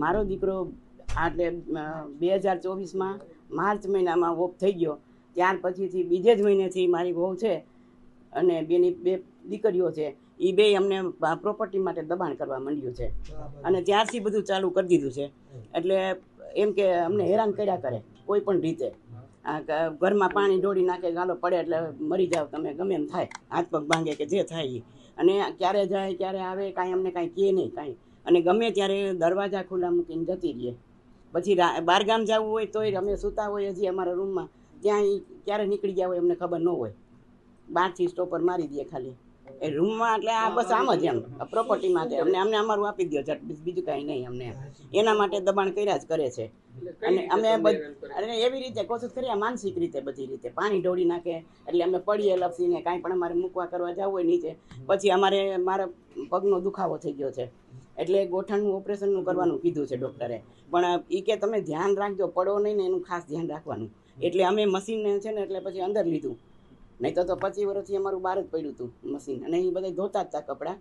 મારો દીકરો એટલે 2024માં માર્ચ મહિનામાં ઓફ થઈ ગયો, ત્યાર પછીથી બીજે જ મહિનેથી મારી વહુ છે અને બેની 2 દીકરીઓ છે, એ 2 અમને પ્રોપર્ટી માટે દબાણ કરવા માંડ્યું છે અને ત્યારથી બધું ચાલુ કરી દીધું છે. એટલે એમ કે અમને હેરાન કર્યા કરે કોઈ પણ રીતે. ઘરમાં પાણી ઢોળી નાખે, ગાલો પડે એટલે મરી જાવ તમે, ગમે એમ થાય, હાથ પગ ભાંગે કે જે થાય એ. અને ક્યારે જાય ક્યારે આવે કાંઈ અમને કાંઈ કહે નહીં કાંઈ. અને ગમે ત્યારે દરવાજા ખુલ્લા મૂકીને જતી રહીએ. પછી બહારગામ જવું હોય તોય અમે સૂતા હોય હજી અમારા રૂમમાં, ત્યાં ક્યારે નીકળી ગયા હોય અમને ખબર ન હોય. બહારથી સ્ટોપર મારી દે ખાલી એ રૂમમાં. એટલે આ બસ આમ જ એમ પ્રોપર્ટી માટે અમને અમારું આપી દો ઝટ, બીજું કાંઈ નહીં અમને. એના માટે દબાણ કર્યા જ કરે છે. અને અમે અને એવી રીતે કોશિશ કરીએ માનસિક રીતે બધી રીતે પાણી ઢોળી નાખે એટલે અમે પડીએ લપસીને, કાંઈ પણ અમારે મૂકવા કરવા જવું હોય નીચે. પછી મારા પગનો દુખાવો થઈ ગયો છે એટલે ગોઠણનું ઓપરેશનનું કરવાનું કીધું છે ડૉક્ટરે. પણ એ કે તમે ધ્યાન રાખજો, પડો નહીં ને એનું ખાસ ધ્યાન રાખવાનું. એટલે અમે મશીનને છે ને એટલે પછી અંદર લીધું, નહીં તો 25 વર્ષથી અમારું બહાર જ પડ્યું હતું મશીન, અને એ બધા ધોતા જ હતા કપડાં.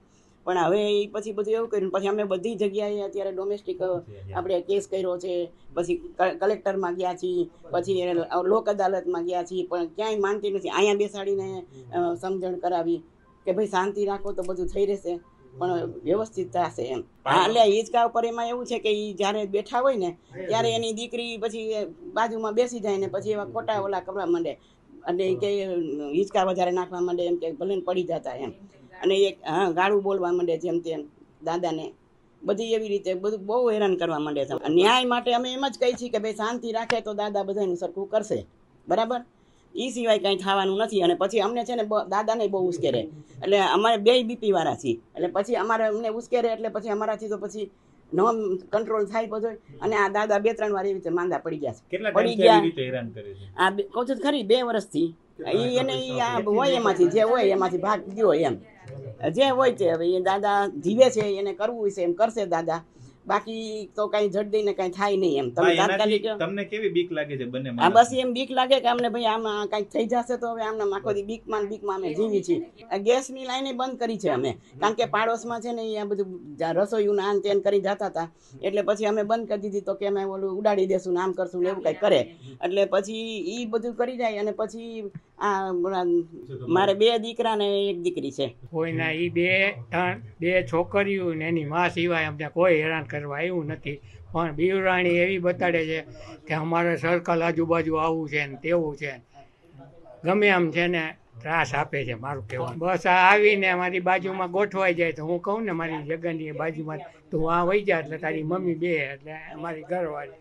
પણ હવે એ પછી બધું એવું કર્યું. પછી અમે બધી જગ્યાએ અત્યારે ડોમેસ્ટિક આપણે કેસ કર્યો છે, પછી કલેક્ટરમાં ગયા છીએ, પછી લોક અદાલતમાં ગયા છીએ, પણ ક્યાંય માનતી નથી. અહીંયા બેસાડીને સમજણ કરાવી કે ભાઈ શાંતિ રાખો તો બધું થઈ રહેશે, પણ વ્યવસ્થિત થશે એમ. એટલે હિંચકા ઉપર એમાં એવું છે કે એ જ્યારે બેઠા હોય ને ત્યારે એની દીકરી પછી બાજુમાં બેસી જાય ને પછી એવા ખોટા ઓલા કરવા માંડે અને કે હિંચકા વધારે નાખવા માંડે, એમ કે ભલે પડી જતા એમ. અને એક ગાળું બોલવા માંડે જેમ તેમ દાદાને, બધી એવી રીતે બધું બહુ હેરાન કરવા માંડે છે. ન્યાય માટે અમે એમ જ કહી છીએ કે ભાઈ શાંતિ રાખે તો દાદા બધાનું સરખું કરશે, બરાબર. એ સિવાય કંઈ થવાનું નથી. અને પછી અમને છે ને દાદાને બહુ ઉશ્કેરે, એટલે અમારે 2 બીપી વાળા છીએ, એટલે પછી અમને ઉશ્કેરે એટલે પછી અમારાથી તો પછી નો કંટ્રોલ થાય બધો. અને આ દાદા 2-3 વાર એવી રીતે માંદા પડી ગયા છે. પડી ગયા આ કહું છું ખરી 2 વર્ષથી એને હોય એમાંથી જે હોય એમાંથી ભાગ ગયો એમ, જે હોય તે. હવે એ દાદા જીવે છે, એને કરવું છે એમ કરશે દાદા, બાકી તો કઈ જડ દઈને કઈ થાય નહીં એમ. તમે તાત્કાલિક તમને કેવી બીક લાગે છે બંને? હા બસ એમ બીક લાગે કે અમને ભાઈ આમાં કઈક થઈ જશે તો હવે આમને આખો દી બીકમાં અમે જીવી છીએ. ગેસની લાઈને બંધ કરી છે અમે, કારણ કે પાડોશમાં છે ને અહીંયા બધું રસોઈયું આન તેન કરી જતા હતા, એટલે પછી અમે બંધ કરી દીધી. તો કે અમે ઓલું ઉડાડી દેશું ને આમ કરશું ને એવું કંઈક કરે, એટલે પછી એ બધું કરી જાય. અને પછી આ મારે 2 દીકરા ને 1 દીકરી છે. કોઈના એ 2 છોકરીઓ ને એની માં સિવાય અમને કોઈ હેરાન કરવા આવ્યું નથી. પણ બીવરાણી એવી બતાડે છે કે અમારે સર્કલ આજુબાજુ આવું છે ને તેવું છે, ગમે એમ છે ને ત્રાસ આપે છે. મારું કહેવાનું બસ આ આવીને મારી બાજુમાં ગોઠવાઈ જાય તો હું કહું ને મારી જગ્યાની બાજુમાં તું આ વહી જા એટલે તારી મમ્મી 2 એટલે અમારી ઘરવાળી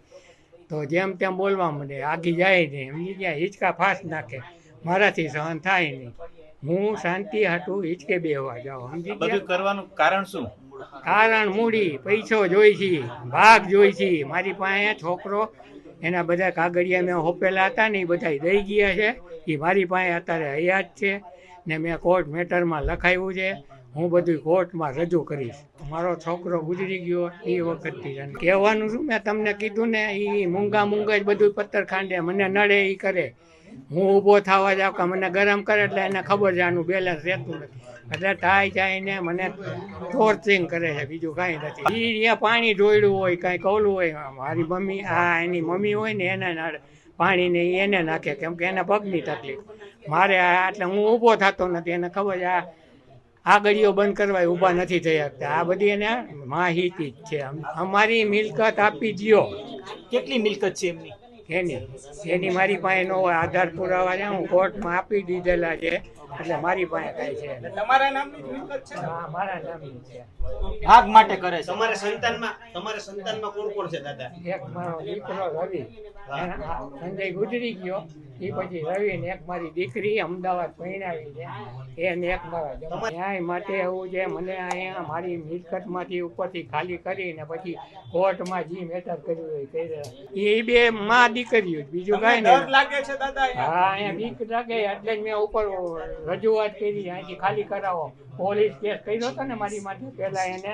તો જેમ તેમ બોલવા માંડે, આગી જાય નહીં, એમની ત્યાં હિંચકા ફાસ નાખે, મારાથી સહન થાય નહીં. હું શાંતિ હાટું હિંચકે બેહવા જાઉં. સમજી બધું કરવાનું કારણ શું? કારણ મૂડી પૈસો જોઈ છે, ભાગ જોઈ છે. મારી પાસે છોકરો એના બધા કાગળિયા મેં હોપેલા હતા ને એ બધા દઈ ગયા છે. એ મારી પાસે અત્યારે હયાત છે ને મેં કોર્ટ મેટરમાં લખાવ્યું છે. હું બધું કોર્ટમાં રજૂ કરીશ. મારો છોકરો ગુજરી ગયો એ વખતથી કહેવાનું શું, મેં તમને કીધું ને એ મૂંગા જ બધું પથ્થર ખાંડે, મને નડે એ કરે. હું ઊભો થવા જાઉં કે મને ગરમ કરે એટલે એને ખબર છે આનું બેલેન્સ રહેતું નથી, એટલે થાય જાય ને મને ટોર્ચરિંગ કરે છે, બીજું કાંઈ નથી. એ અહીંયા પાણી ઢોળ્યું હોય કાંઈ કવલું હોય, મારી મમ્મી એની મમ્મી હોય ને એને પાણીને એને નાખે, કેમ કે એને પગની તકલીફ. મારે એટલે હું ઊભો થતો નથી, એને ખબર છે આ ગળીઓ બંધ કરવા ઊભા નથી થઈ શકતા. આ બધી એને માહિતી જ છે. અમારી મિલકત આપી દો. કેટલી મિલકત છે એમની? એની મારી પાસે ન હોય, આધાર પુરાવા છે હું કોર્ટમાં આપી દીધેલા છે, એટલે મારી પાસે કાંઈ છે. તમારા નામની મિલકત છે? હા મારા નામની છે. ભાગ માટે કરે છે. તમારા સંતાનમાં કોણ કોણ છે દાદા? એક મારો દીકરો રવિ, સંજય ગુજરી ગયો, એ પછી રવિ ને એક મારી દીકરી અમદાવાદ પરણાવી છે, એને એક મારા ન્યાય માટે એવું છે. મને અહીંયા મારી મિલકતમાંથી ઉપરથી ખાલી કરીને પછી કોર્ટમાં જે મેટર કર્યું એ કરી. એ 2 માં દીકરીઓ, બીજું કાંઈ નહીં. લાગે છે દાદા? હા અહીંયા બીક લાગે એટલે જ મેં ઉપર રજૂઆત કરી, અહીંથી ખાલી કરાવો. પોલીસ કેસ કર્યો હતો ને મારી માટે પહેલા એને,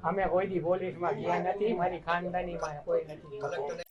અમે કોઈ દી પોલીસમાં ગયા નથી, મારી ખાનદાનીમાં કોઈ નથી.